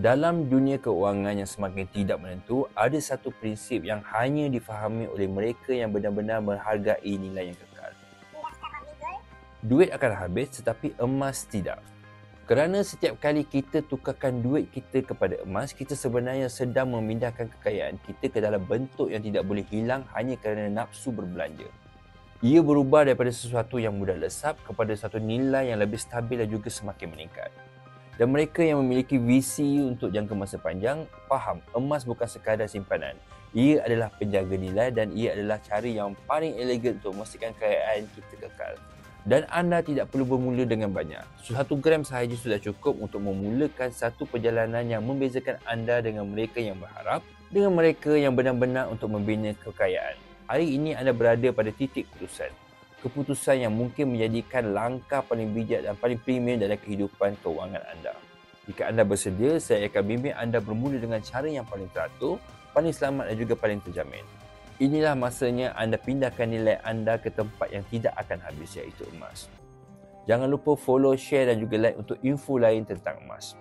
Dalam dunia keuangan yang semakin tidak menentu, ada satu prinsip yang hanya difahami oleh mereka yang benar-benar menghargai nilai yang kekal. Duit akan habis tetapi emas tidak. Kerana setiap kali kita tukarkan duit kita kepada emas, kita sebenarnya sedang memindahkan kekayaan kita ke dalam bentuk yang tidak boleh hilang hanya kerana nafsu berbelanja. Ia berubah daripada sesuatu yang mudah lesap kepada satu nilai yang lebih stabil dan juga semakin meningkat. Dan mereka yang memiliki visi untuk jangka masa panjang faham emas bukan sekadar simpanan. Ia adalah penjaga nilai dan ia adalah cara yang paling elegan untuk memastikan kekayaan kita kekal. Dan anda tidak perlu bermula dengan banyak. 1 gram sahaja sudah cukup untuk memulakan satu perjalanan yang membezakan anda dengan mereka yang berharap, dengan mereka yang benar-benar untuk membina kekayaan. Hari ini anda berada pada titik keputusan. Keputusan yang mungkin menjadikan langkah paling bijak dan paling premium dalam kehidupan keuangan anda. Jika anda bersedia, saya akan bimbing anda bermula dengan cara yang paling teratur, paling selamat dan juga paling terjamin. Inilah masanya anda pindahkan nilai anda ke tempat yang tidak akan habis, iaitu emas. Jangan lupa follow, share dan juga like untuk info lain tentang emas.